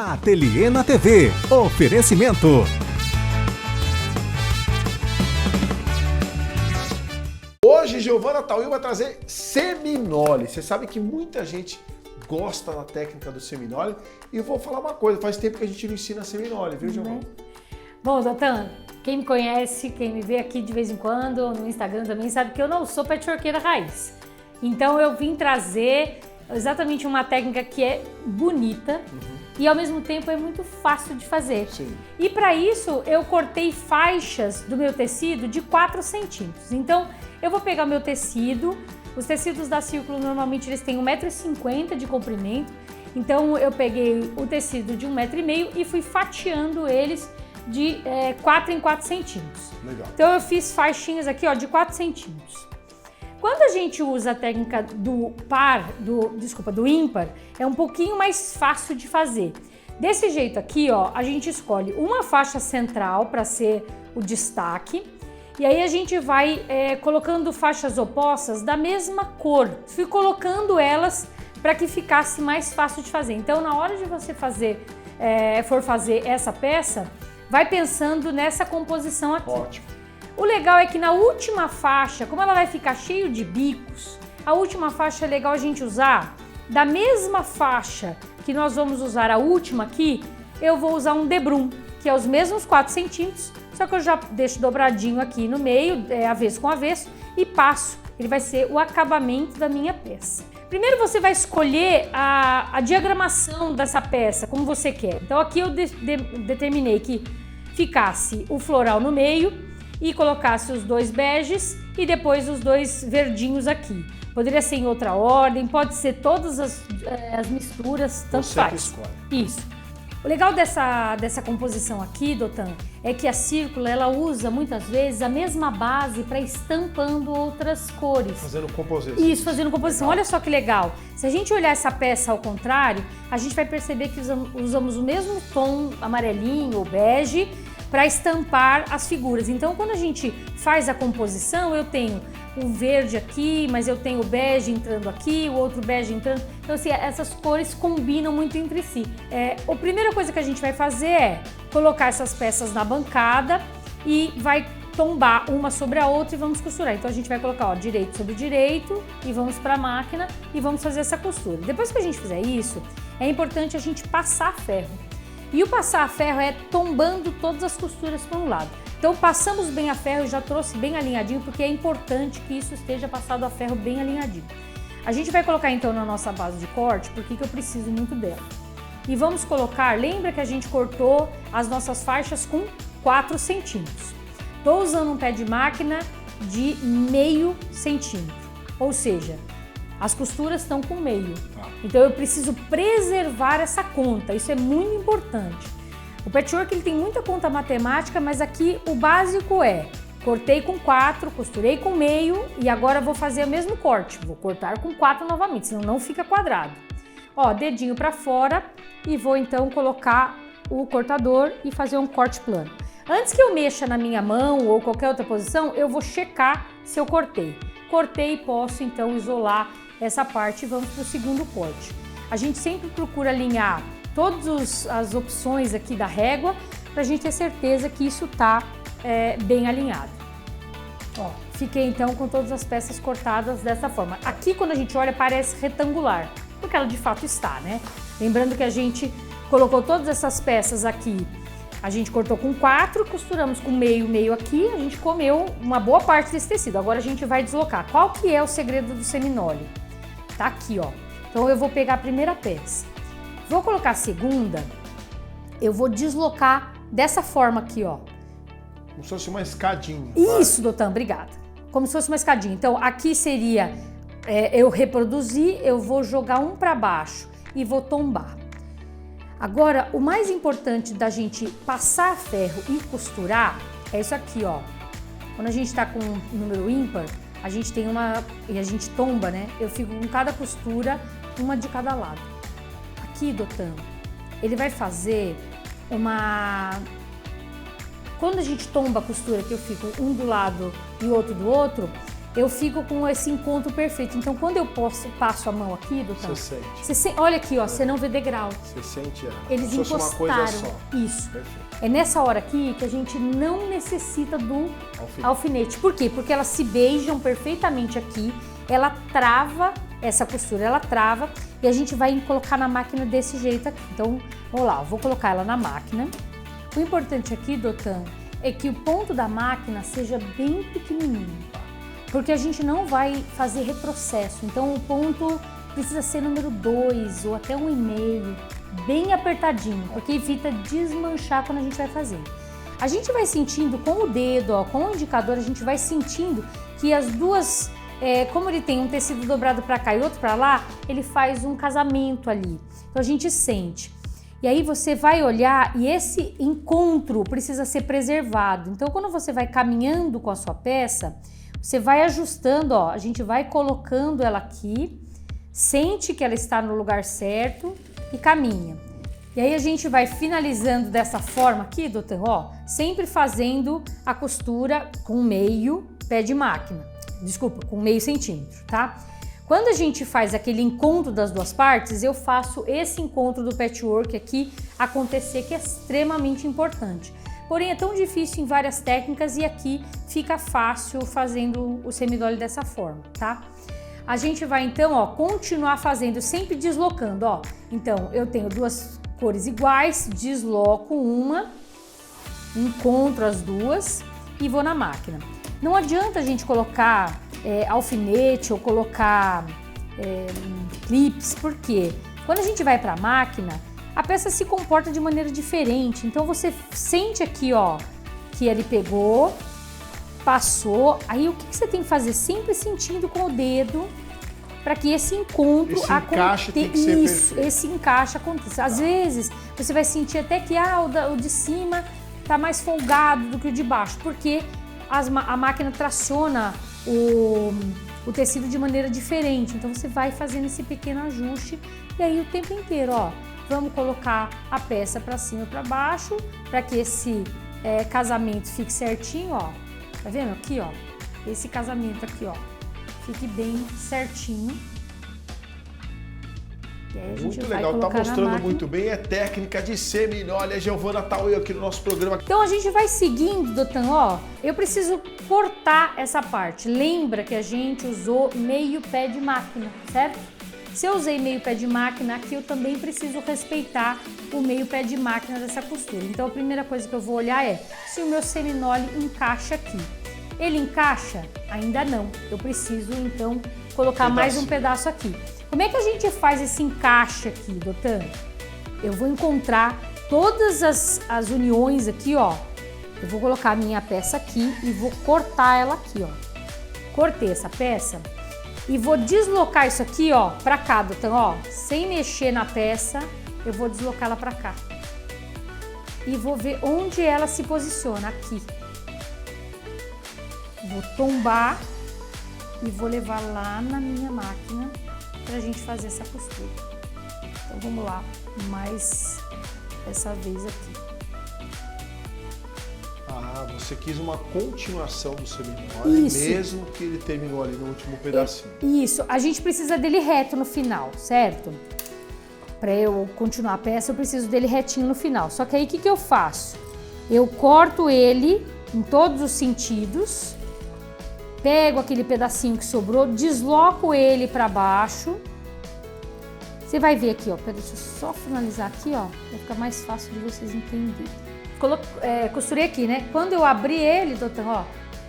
Ateliê na TV. Oferecimento. Hoje, Giovana Tauil vai trazer seminole. Você sabe que muita gente gosta da técnica do seminole. E eu vou falar uma coisa, faz tempo que a gente não ensina seminole, viu, Giovana? Bom, Dotan, quem me conhece, quem me vê aqui de vez em quando, no Instagram também, sabe que eu não sou patchworkeira raiz. Então eu vim trazer exatamente uma técnica que é bonita e ao mesmo tempo é muito fácil de fazer. Sim. E para isso eu cortei faixas do meu tecido de 4 centímetros. Então eu vou pegar o meu tecido, os tecidos da Círculo normalmente eles têm 1,50 m de comprimento. Então eu peguei o tecido de 1,5 m e fui fatiando eles de 4 em 4 centímetros. Legal. Então eu fiz faixinhas aqui ó, de 4 centímetros. Quando a gente usa a técnica do ímpar, é um pouquinho mais fácil de fazer. Desse jeito aqui, ó, a gente escolhe uma faixa central para ser o destaque e aí a gente vai colocando faixas opostas da mesma cor. Fui colocando elas para que ficasse mais fácil de fazer. Então, na hora de você for fazer essa peça, vai pensando nessa composição aqui. Ótimo. O legal é que na última faixa, como ela vai ficar cheio de bicos, a última faixa é legal a gente usar da mesma faixa que nós vamos usar a última aqui, eu vou usar um debrum, que é os mesmos 4 centímetros, só que eu já deixo dobradinho aqui no meio, avesso com avesso, e passo. Ele vai ser o acabamento da minha peça. Primeiro você vai escolher a diagramação dessa peça, como você quer. Então aqui eu determinei que ficasse o floral no meio, e colocasse os 2 beges e depois os 2 verdinhos aqui. Poderia ser em outra ordem, pode ser todas as misturas, tanto faz. Isso. O legal dessa composição aqui, Dotan, é que a Círculo ela usa muitas vezes a mesma base para estampando outras cores. Fazendo composição. Isso, fazendo composição. Legal. Olha só que legal. Se a gente olhar essa peça ao contrário, a gente vai perceber que usamos o mesmo tom amarelinho ou bege para estampar as figuras. Então, quando a gente faz a composição, eu tenho o verde aqui, mas eu tenho o bege entrando aqui, o outro bege entrando. Então, assim, essas cores combinam muito entre si. A primeira coisa que a gente vai fazer é colocar essas peças na bancada e vai tombar uma sobre a outra e vamos costurar. Então, a gente vai colocar, ó, direito sobre direito e vamos para a máquina e vamos fazer essa costura. Depois que a gente fizer isso, é importante a gente passar ferro. E o passar a ferro é tombando todas as costuras para um lado. Então passamos bem a ferro, eu já trouxe bem alinhadinho, porque é importante que isso esteja passado a ferro bem alinhadinho. A gente vai colocar então na nossa base de corte, porque que eu preciso muito dela. E vamos colocar, lembra que a gente cortou as nossas faixas com 4 centímetros. Estou usando um pé de máquina de 0,5 centímetro, ou seja, as costuras estão com meio. Então eu preciso preservar essa conta, isso é muito importante. O patchwork ele tem muita conta matemática, mas aqui o básico é: cortei com 4, costurei com meio e agora vou fazer o mesmo corte. Vou cortar com 4 novamente, senão não fica quadrado. Ó, dedinho para fora e vou então colocar o cortador e fazer um corte plano. Antes que eu mexa na minha mão ou qualquer outra posição, eu vou checar se eu cortei. Cortei, posso então isolar essa parte e vamos para o segundo corte. A gente sempre procura alinhar todas as opções aqui da régua para a gente ter certeza que isso está bem alinhado. Ó, fiquei então com todas as peças cortadas dessa forma. Aqui quando a gente olha parece retangular, porque ela de fato está, né? Lembrando que a gente colocou todas essas peças aqui, a gente cortou com 4, costuramos com meio aqui, a gente comeu uma boa parte desse tecido. Agora a gente vai deslocar. Qual que é o segredo do seminole? Tá aqui, ó. Então eu vou pegar a primeira peça. Vou colocar a segunda, eu vou deslocar dessa forma aqui, ó. Como se fosse uma escadinha. Isso, Dotan, obrigada. Como se fosse uma escadinha. Então aqui seria, eu reproduzir, eu vou jogar um para baixo e vou tombar. Agora, o mais importante da gente passar ferro e costurar é isso aqui, ó. Quando a gente tá com um número ímpar, a gente tem e a gente tomba, né? Eu fico com cada costura, uma de cada lado. Aqui, Dotan, ele vai fazer quando a gente tomba a costura, que eu fico um do lado e outro do outro, eu fico com esse encontro perfeito. Então, quando eu passo a mão aqui, doutor, você sente. olha aqui, ó, você não vê degrau. Você sente ela. Eles Como se fosse encostaram. uma coisa só. Isso. Perfeito. É nessa hora aqui que a gente não necessita do alfinete. Por quê? Porque elas se beijam perfeitamente aqui, ela trava essa costura, ela trava e a gente vai colocar na máquina desse jeito aqui. Então, vamos lá, eu vou colocar ela na máquina. O importante aqui, Dotan, é que o ponto da máquina seja bem pequenininho, porque a gente não vai fazer retrocesso. Então, o ponto precisa ser número 2 ou até 1,5, bem apertadinho, porque evita desmanchar quando a gente vai fazer. A gente vai sentindo com o dedo, ó, com o indicador, a gente vai sentindo que as duas, como ele tem um tecido dobrado para cá e outro para lá, ele faz um casamento ali. Então a gente sente. E aí você vai olhar e esse encontro precisa ser preservado. Então quando você vai caminhando com a sua peça, você vai ajustando, ó, a gente vai colocando ela aqui, sente que ela está no lugar certo e caminha. E aí a gente vai finalizando dessa forma aqui, doutor, ó, sempre fazendo a costura com meio pé de máquina. Desculpa, com meio centímetro, tá? Quando a gente faz aquele encontro das duas partes, eu faço esse encontro do patchwork aqui acontecer, que é extremamente importante. Porém, é tão difícil em várias técnicas e aqui fica fácil fazendo o semidolly dessa forma, tá? A gente vai então, ó, continuar fazendo, sempre deslocando, ó. Então, eu tenho duas cores iguais, desloco uma, encontro as duas e vou na máquina. Não adianta a gente colocar alfinete ou colocar clips, porque quando a gente vai para a máquina, a peça se comporta de maneira diferente. Então você sente aqui, ó, que ele pegou, passou. Aí o que você tem que fazer? Sempre sentindo com o dedo para que esse encontro aconteça. Esse encaixe aconteça. Às vezes você vai sentir até que o de cima tá mais folgado do que o de baixo, porque a máquina traciona o tecido de maneira diferente. Então você vai fazendo esse pequeno ajuste e aí o tempo inteiro, ó, vamos colocar a peça para cima e para baixo para que esse casamento fique certinho, ó. Tá vendo aqui, ó? Esse casamento aqui, ó, fique bem certinho. E aí a gente muito vai legal, tá mostrando muito bem, é técnica de semidolly, a Giovana Tauil aqui no nosso programa. Então a gente vai seguindo, Dotan, ó, eu preciso cortar essa parte. Lembra que a gente usou meio pé de máquina, certo? Se eu usei meio pé de máquina, aqui eu também preciso respeitar o meio pé de máquina dessa costura. Então a primeira coisa que eu vou olhar é se o meu semidolly encaixa aqui. Ele encaixa? Ainda não. Eu preciso então colocar mais um pedaço aqui. Como é que a gente faz esse encaixe aqui, Dotan? Eu vou encontrar todas as uniões aqui, ó. Eu vou colocar a minha peça aqui e vou cortar ela aqui, ó. Cortei essa peça e vou deslocar isso aqui, ó, pra cá, Dotan, ó. Sem mexer na peça, eu vou deslocar ela pra cá. E vou ver onde ela se posiciona, aqui. Vou tombar e vou levar lá na minha máquina pra gente fazer essa costura. Então vamos lá, mais essa vez aqui. Ah, você quis uma continuação do semidolly, mesmo que ele terminou ali no último pedacinho. Isso, a gente precisa dele reto no final, certo? Para eu continuar a peça, eu preciso dele retinho no final. Só que aí o que eu faço? Eu corto ele em todos os sentidos, pego aquele pedacinho que sobrou, desloco ele para baixo. Você vai ver aqui, ó, deixa eu só finalizar aqui, ó, vai ficar mais fácil de vocês entenderem. Costurei aqui, né? Quando eu abri ele, doutor, ó,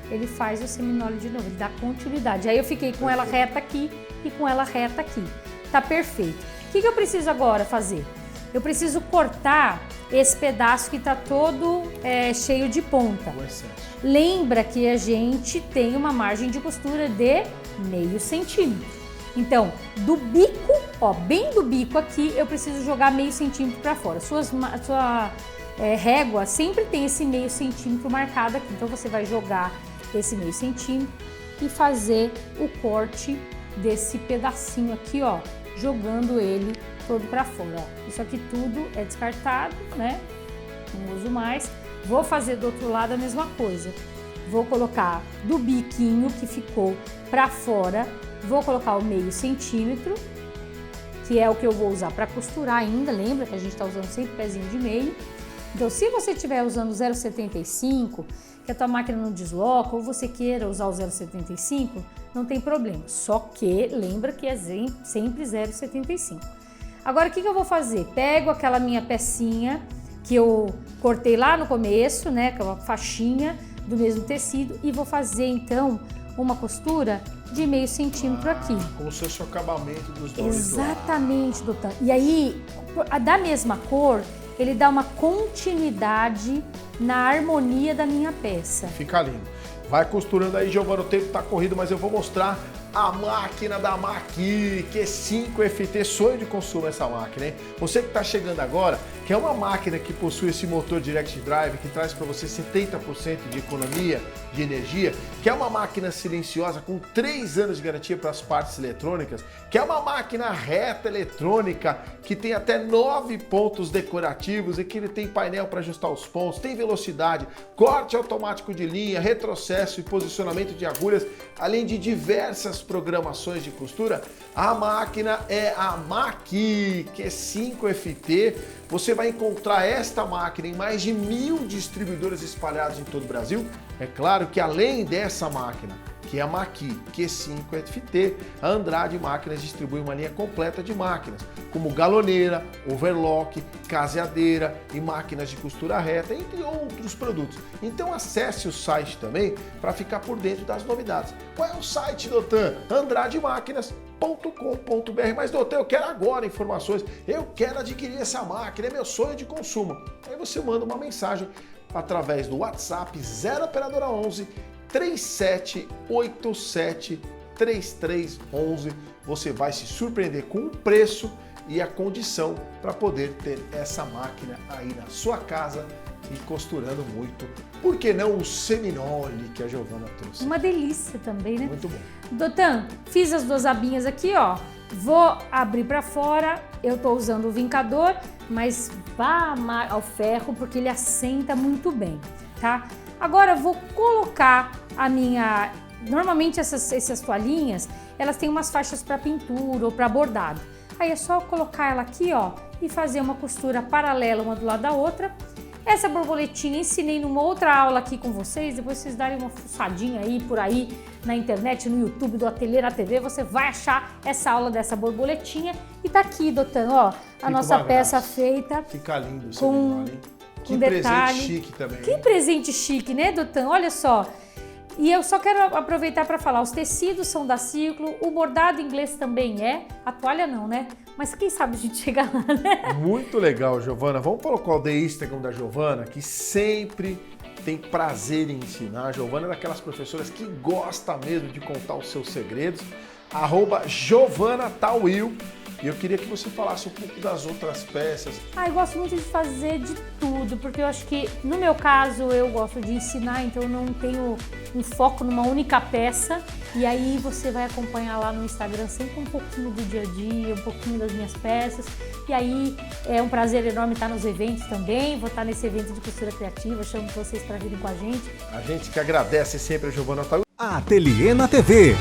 ele faz o semidolly de novo, ele dá continuidade. Aí eu fiquei com ela reta aqui e com ela reta aqui. Tá perfeito. O que eu preciso agora fazer? Eu preciso cortar esse pedaço que tá todo cheio de ponta. Lembra que a gente tem uma margem de costura de meio centímetro. Então, do bico, ó, bem do bico aqui, eu preciso jogar meio centímetro para fora. Sua régua sempre tem esse meio centímetro marcado aqui. Então, você vai jogar esse meio centímetro e fazer o corte desse pedacinho aqui, ó, jogando ele todo para fora, ó. Isso aqui tudo é descartado, né? Não uso mais. Vou fazer do outro lado a mesma coisa. vou colocar do biquinho que ficou para fora, vou colocar o meio centímetro, que é o que eu vou usar para costurar ainda, lembra que a gente está usando sempre pezinho de meio. Então, se você estiver usando 0,75, que a tua máquina não desloca, ou você queira usar o 0,75, não tem problema. Só que lembra que é sempre 0,75. Agora, o que eu vou fazer? Pego aquela minha pecinha que eu cortei lá no começo, né, que é uma faixinha do mesmo tecido, e vou fazer, então, uma costura de meio centímetro aqui. Como se fosse o acabamento dos dois. Exatamente, doutor. E aí, da mesma cor, ele dá uma continuidade na harmonia da minha peça. Fica lindo. Vai costurando aí, Giovana, o tempo tá corrido, mas eu vou mostrar a máquina da Maqui, Q5FT, sonho de consumo essa máquina, hein? Você que está chegando agora, que é uma máquina que possui esse motor Direct Drive, que traz para você 70% de economia de energia, que é uma máquina silenciosa com 3 anos de garantia para as partes eletrônicas, que é uma máquina reta eletrônica, que tem até 9 pontos decorativos e que ele tem painel para ajustar os pontos, tem velocidade, corte automático de linha, retrocesso e posicionamento de agulhas, além de diversas programações de costura. A máquina é a Maqui Q5FT. Você vai encontrar esta máquina em mais de 1000 distribuidores espalhados em todo o Brasil. É claro que além dessa máquina, que é a Maqui Q5FT, a Andrade Máquinas distribui uma linha completa de máquinas, como galoneira, overlock, caseadeira e máquinas de costura reta, entre outros produtos. Então acesse o site também para ficar por dentro das novidades. Qual é o site, Dotan? andrademáquinas.com.br. Mas, Dotan, eu quero agora informações, eu quero adquirir essa máquina, é meu sonho de consumo. Aí você manda uma mensagem através do WhatsApp 0 operadora 11 3787 3311. Você vai se surpreender com o preço e a condição para poder ter essa máquina aí na sua casa e costurando muito. Por que não o seminole que a Giovana trouxe? Uma delícia também, né? Muito bom. Dotan, fiz as 2 abinhas aqui, ó. Vou abrir para fora. Eu tô usando o vincador, mas vá ao ferro porque ele assenta muito bem, tá? Agora vou colocar a minha... Normalmente essas toalhinhas, elas têm umas faixas para pintura ou para bordado. Aí é só colocar ela aqui, ó, e fazer uma costura paralela uma do lado da outra. Essa borboletinha ensinei numa outra aula aqui com vocês, depois vocês darem uma fuçadinha aí por aí na internet, no YouTube do Ateliê na TV, você vai achar essa aula dessa borboletinha. E tá aqui, Dotan, ó, a nossa peça feita. Fica lindo esse com que detalhe. Presente chique também. Que presente chique, né, Dotan? Olha só. E eu só quero aproveitar para falar, os tecidos são da Ciclo, o bordado inglês também é, a toalha não, né? Mas quem sabe a gente chega lá, né? Muito legal, Giovana. Vamos colocar o Instagram da Giovana, que sempre tem prazer em ensinar. A Giovana é daquelas professoras que gosta mesmo de contar os seus segredos. @GiovanaTauil. E eu queria que você falasse um pouco das outras peças. Eu gosto muito de fazer de tudo, porque eu acho que, no meu caso, eu gosto de ensinar, então eu não tenho um foco numa única peça. E aí você vai acompanhar lá no Instagram sempre um pouquinho do dia a dia, um pouquinho das minhas peças. E aí é um prazer enorme estar nos eventos também. Vou estar nesse evento de costura criativa, chamo vocês para virem com a gente. A gente que agradece sempre a Giovana Tauil. Ateliê na TV.